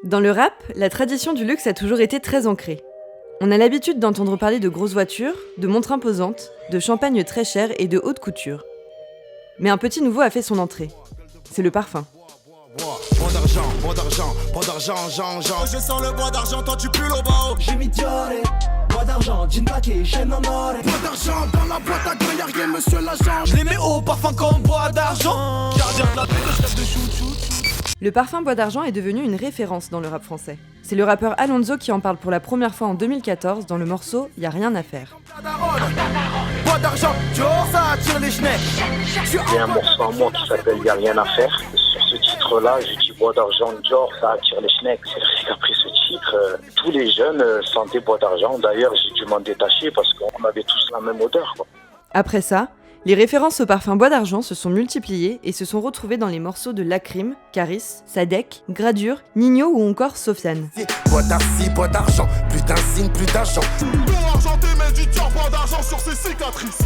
Dans le rap, la tradition du luxe a toujours été très ancrée. On a l'habitude d'entendre parler de grosses voitures, de montres imposantes, de champagne très cher et de haute couture. Mais un petit nouveau a fait son entrée. C'est le parfum. Bois d'argent, je sens le bois d'argent, toi tu pues au bas. J'ai mis Dior, bois d'argent, jean plaqué, chaîne en or. Bois d'argent, dans la boîte à gants, y'a rien, monsieur l'agent. Je les mets au parfum comme bois d'argent. Gardien de la paix, je rêve de chouchou. Le parfum bois d'argent est devenu une référence dans le rap français. C'est le rappeur Alonso qui en parle pour la première fois en 2014 dans le morceau Y'a rien à faire. Bois d'argent, Dior, ça attire les schnecks. Il y a un morceau à moi qui s'appelle Y'a rien à faire. Sur ce titre-là, je dis bois d'argent, Dior, ça attire les schnecks. C'est qu'après ce titre, tous les jeunes sentaient bois d'argent. D'ailleurs, j'ai dû m'en détacher parce qu'on avait tous la même odeur, quoi. Après ça, les références au parfum bois d'argent se sont multipliées et se sont retrouvées dans les morceaux de Lacrim, Caris, Sadek, Gradure, Nino ou encore Sofiane. Bois d'arci, bois d'argent, plus d'insigne, plus d'argent. Bon argenté, mais du Dior, bois d'argent sur ses cicatrices.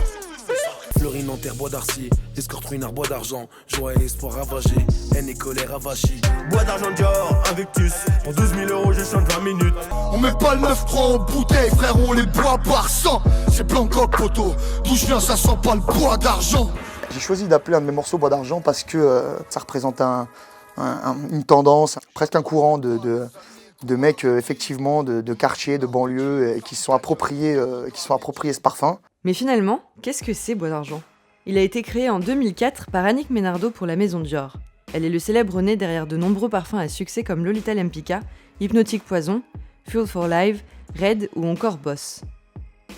Fleury, Nanterre, bois d'arci, escorte ruinard, bois d'argent, joie et espoir ravagé, haine et colère avachie. Bois d'argent Dior, Invictus, pour 12 000 euros je chante 20 minutes. On met pas le 9-3 en bouteille, frère, on les boit par 100. C'est blanc comme poteau, d'où je viens ça sent pas le bois d'argent. J'ai choisi d'appeler un de mes morceaux bois d'argent parce que ça représente une tendance, presque un courant de mecs effectivement de quartier, de banlieue qui se sont appropriés ce parfum. Mais finalement, qu'est-ce que c'est bois d'argent ? Il a été créé en 2004 par Annick Ménardo pour la maison Dior. Elle est le célèbre nez derrière de nombreux parfums à succès comme Lolita Lempicka, Hypnotic Poison, Fuel for Life, Red ou encore Boss.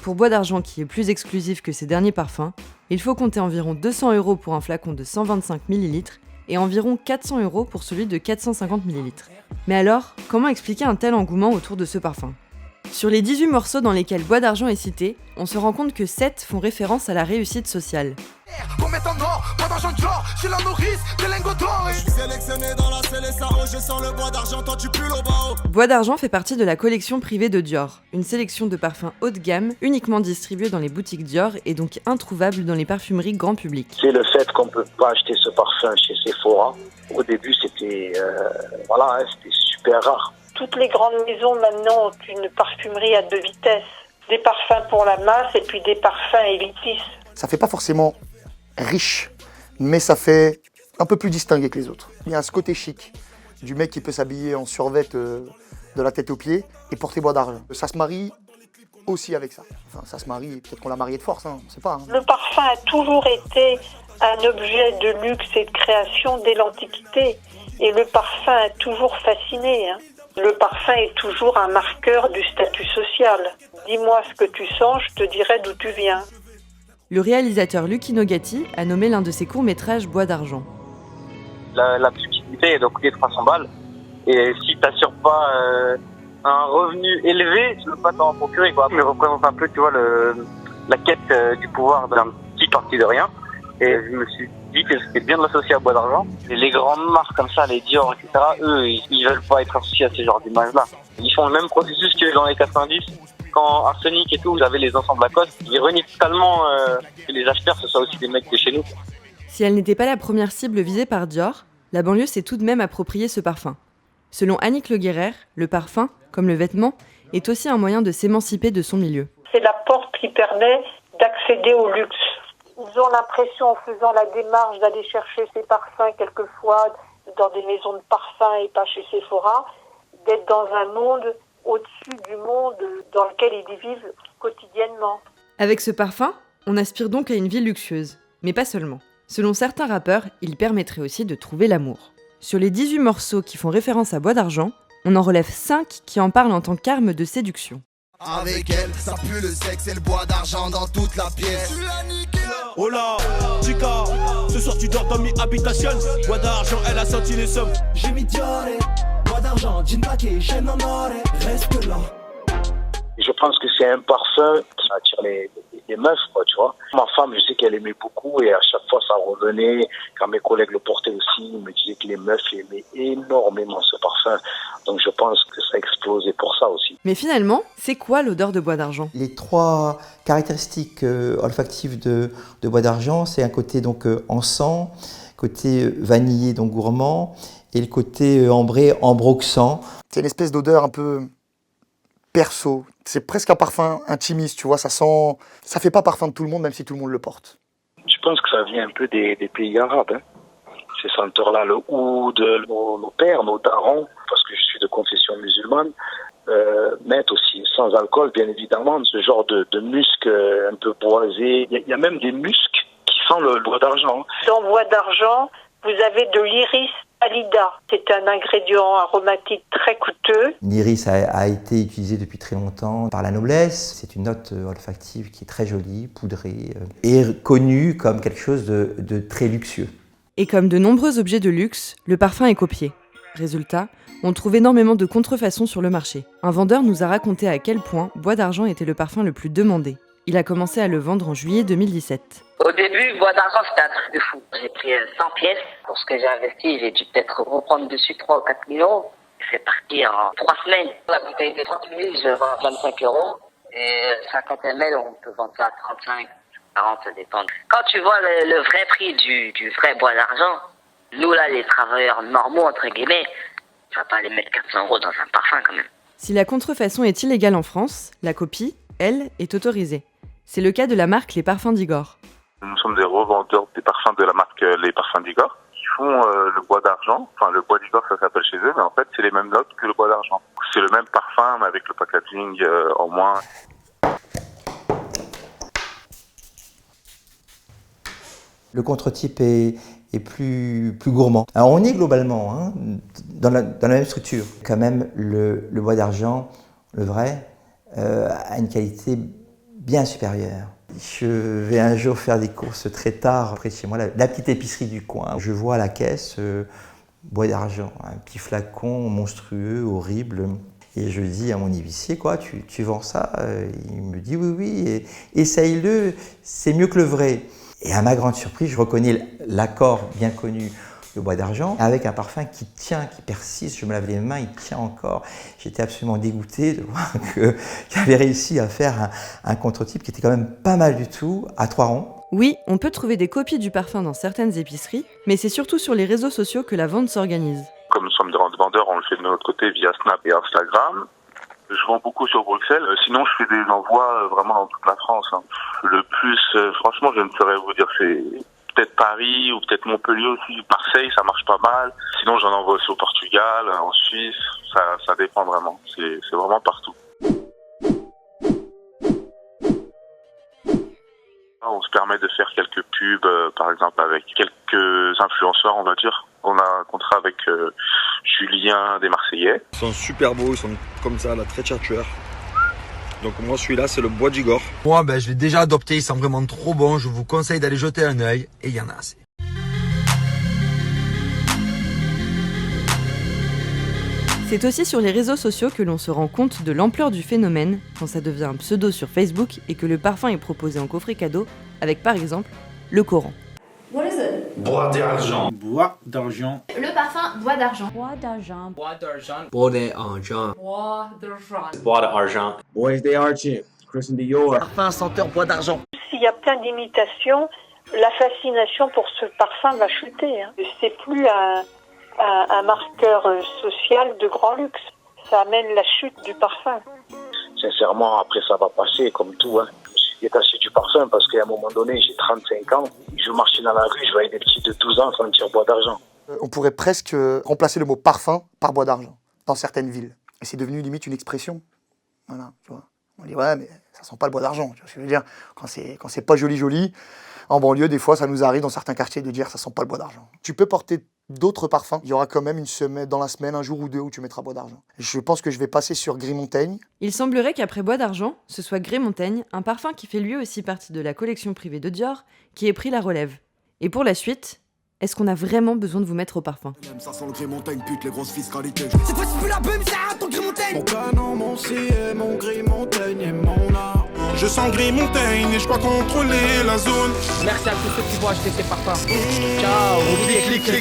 Pour bois d'argent qui est plus exclusif que ses derniers parfums, il faut compter environ 200 € pour un flacon de 125 ml et environ 400 € pour celui de 450 ml. Mais alors, comment expliquer un tel engouement autour de ce parfum ? Sur les 18 morceaux dans lesquels bois d'argent est cité, on se rend compte que 7 font référence à la réussite sociale. Qu'on mette en or, bois d'argent Dior, j'ai la nourrice, des lingots d'or. Je suis sélectionné dans la selle et ça, je sens le bois d'argent, toi tu pues au bas. Bois d'argent fait partie de la collection privée de Dior, une sélection de parfums haut de gamme, uniquement distribués dans les boutiques Dior et donc introuvable dans les parfumeries grand public. C'est le fait qu'on ne peut pas acheter ce parfum chez Sephora. Au début, c'était super rare. Toutes les grandes maisons maintenant ont une parfumerie à 2 vitesses. Des parfums pour la masse et puis des parfums élitistes. Ça fait pas forcément riche, mais ça fait un peu plus distingué que les autres. Il y a ce côté chic du mec qui peut s'habiller en survêt de la tête aux pieds et porter bois d'argent. Ça se marie aussi avec ça. Enfin, ça se marie, peut-être qu'on l'a marié de force, on ne sait pas. Le parfum a toujours été un objet de luxe et de création dès l'Antiquité. Et le parfum a toujours fasciné. Le parfum est toujours un marqueur du statut social. Dis-moi ce que tu sens, je te dirai d'où tu viens. Le réalisateur Lucky Nogatti a nommé l'un de ses courts-métrages Bois d'argent. La subtilité doit coûter 300 balles. Et si tu n'assures pas un revenu élevé, tu ne peux pas t'en procurer, quoi. Ça représente un peu, tu vois, la quête du pouvoir d'un petit parti de rien. Et je me suis dit que c'était bien de l'associer à bois d'argent. Et les grandes marques comme ça, les Dior, etc., eux, ils veulent pas être associés à ce genre d'images-là. Ils font le même processus que dans les 90. Quand Arsenic et tout, vous avez les ensembles Lacoste, ils renient totalement que les acheteurs, ce soit aussi des mecs de chez nous. Si elle n'était pas la première cible visée par Dior, la banlieue s'est tout de même approprié ce parfum. Selon Annick Le Guérer, le parfum, comme le vêtement, est aussi un moyen de s'émanciper de son milieu. C'est la porte qui permet d'accéder au luxe. Ils ont l'impression, en faisant la démarche d'aller chercher ces parfums quelquefois dans des maisons de parfums et pas chez Sephora, d'être dans un monde au-dessus du monde dans lequel ils vivent quotidiennement. Avec ce parfum, on aspire donc à une vie luxueuse, mais pas seulement. Selon certains rappeurs, il permettrait aussi de trouver l'amour. Sur les 18 morceaux qui font référence à bois d'argent, on en relève 5 qui en parlent en tant qu'arme de séduction. Avec elle, ça pue le sexe et le bois d'argent dans toute la pièce. Tu l'as niqué là. Oh là, Chica, ce soir tu dors dans mi habitation. Bois d'argent, elle a senti les sommes. J'ai mis Dior, bois d'argent, jean plaqué, chaîne en or, reste là. Je pense que c'est un parfum qui attire les meufs, quoi, tu vois. Ma femme, je sais qu'elle aimait beaucoup et à chaque fois ça revenait. Quand mes collègues le portaient aussi, ils me disaient que les meufs aimaient énormément ce parfum. Donc je pense que ça a explosé pour ça aussi. Mais finalement, c'est quoi l'odeur de bois d'argent ? Les 3 caractéristiques olfactives de bois d'argent, c'est un côté donc encens, côté vanillé donc gourmand, et le côté ambré, ambroxant. C'est une espèce d'odeur un peu perso. C'est presque un parfum intimiste, tu vois. Ça fait pas parfum de tout le monde, même si tout le monde le porte. Je pense que ça vient un peu des pays arabes. Hein. Ces senteurs-là, le oud, nos pères, nos darons, parce que je suis de confession musulmane, mettent aussi, sans alcool, bien évidemment, ce genre de musc un peu boisé. Il y a même des muscs qui sentent le bois d'argent. Dans bois d'argent, vous avez de l'iris pallida. C'est un ingrédient aromatique très coûteux. L'iris a été utilisé depuis très longtemps par la noblesse. C'est une note olfactive qui est très jolie, poudrée, et connue comme quelque chose de très luxueux. Et comme de nombreux objets de luxe, le parfum est copié. Résultat, on trouve énormément de contrefaçons sur le marché. Un vendeur nous a raconté à quel point Bois d'Argent était le parfum le plus demandé. Il a commencé à le vendre en juillet 2017. Au début, Bois d'Argent, c'était un truc de fou. J'ai pris 100 pièces. Pour ce que j'ai investi, j'ai dû peut-être reprendre dessus 3 ou 4 000 euros. C'est parti en 3 semaines. La bouteille de 30 000, je vends à 25 euros. Et 50 ml, on peut vendre ça à 35, 40, ça dépend. Quand tu vois le vrai prix du vrai Bois d'Argent, nous là, les travailleurs normaux, entre guillemets, tu vas pas aller mettre 400 euros dans un parfum quand même. Si la contrefaçon est illégale en France, la copie, elle, est autorisée. C'est le cas de la marque Les Parfums d'Igor. Nous sommes des revendeurs des parfums de la marque Les Parfums d'Igor qui font le Bois d'Argent. Enfin, le Bois d'Igor, ça s'appelle chez eux, mais en fait, c'est les mêmes notes que le Bois d'Argent. C'est le même parfum, mais avec le packaging en moins. Le contre-type est plus gourmand. Alors on est globalement dans la même structure. Quand même, le Bois d'Argent, le vrai, a une qualité bien supérieure. Je vais un jour faire des courses très tard près de chez moi, la petite épicerie du coin. Je vois à la caisse Bois d'Argent, un petit flacon monstrueux, horrible. Et je dis à mon épicier, quoi, tu vends ça? Il me dit oui, et essaye-le, c'est mieux que le vrai. Et à ma grande surprise, je reconnais l'accord bien connu de Bois d'Argent avec un parfum qui tient, qui persiste. Je me lave les mains, il tient encore. J'étais absolument dégoûté de voir qu'il avait réussi à faire un contre-type qui était quand même pas mal du tout, à 3 ronds. Oui, on peut trouver des copies du parfum dans certaines épiceries, mais c'est surtout sur les réseaux sociaux que la vente s'organise. Comme nous sommes des vendeurs, on le fait de notre côté via Snap et Instagram. Je vends beaucoup sur Bruxelles. Sinon, je fais des envois vraiment dans toute la France. Le plus, franchement, je ne saurais vous dire, c'est peut-être Paris ou peut-être Montpellier aussi. Marseille, ça marche pas mal. Sinon, j'en envoie aussi au Portugal, en Suisse. Ça dépend vraiment. C'est vraiment partout. On se permet de faire quelques pubs, par exemple, avec quelques influenceurs, on va dire. On a un contrat avec Julien des Marseillais. Ils sont super beaux, ils sont comme ça, là, très tchatcheurs. Donc moi, celui-là, c'est le Bois d'Igor. Moi, je l'ai déjà adopté, il sent vraiment trop bon. Je vous conseille d'aller jeter un œil, et il y en a assez. C'est aussi sur les réseaux sociaux que l'on se rend compte de l'ampleur du phénomène quand ça devient un pseudo sur Facebook et que le parfum est proposé en coffret cadeau avec par exemple le Coran. What is it? Bois d'argent. Bois d'argent. Le parfum Bois d'Argent. Bois d'Argent. Bois d'argent. Bois d'Argent. Bois d'argent. Bois d'Argent. Bois d'Argent. Christian Dior. Parfum senteur Bois d'Argent. S'il y a plein d'imitations, la fascination pour ce parfum va chuter. C'est plus un marqueur social de grand luxe. Ça amène la chute du parfum. Sincèrement, après ça va passer comme tout. Je me suis détaché du parfum parce qu'à un moment donné, j'ai 35 ans. Je marchais dans la rue, je voyais des petits de 12 ans sentir Bois d'Argent. On pourrait presque remplacer le mot parfum par Bois d'Argent dans certaines villes. Et c'est devenu limite une expression. Voilà, tu vois. On dit ouais, mais ça sent pas le Bois d'Argent. Tu vois ce que je veux dire? Quand c'est pas joli, en banlieue, des fois, ça nous arrive dans certains quartiers de dire ça sent pas le Bois d'Argent. Tu peux porter d'autres parfums. Il y aura quand même une semaine dans la semaine, un jour ou deux où tu mettras Bois d'Argent. Je pense que je vais passer sur Gris Montaigne. Il semblerait qu'après Bois d'Argent, ce soit Grey Montaigne, un parfum qui fait lui aussi partie de la collection privée de Dior, qui ait pris la relève. Et pour la suite, est-ce qu'on a vraiment besoin de vous mettre au parfum? Ça sent le Grey Montaigne, pute les grosses fiscalités. Cette fois-ci plus la bume, ça ton Grey Montaigne. Mon canon, mon ciel, mon Grey Montaigne et mon art. Je sens Grey Montaigne et je dois contrôler la zone. Merci à tous ceux qui vont acheter ces parfums. Ciao. Clique.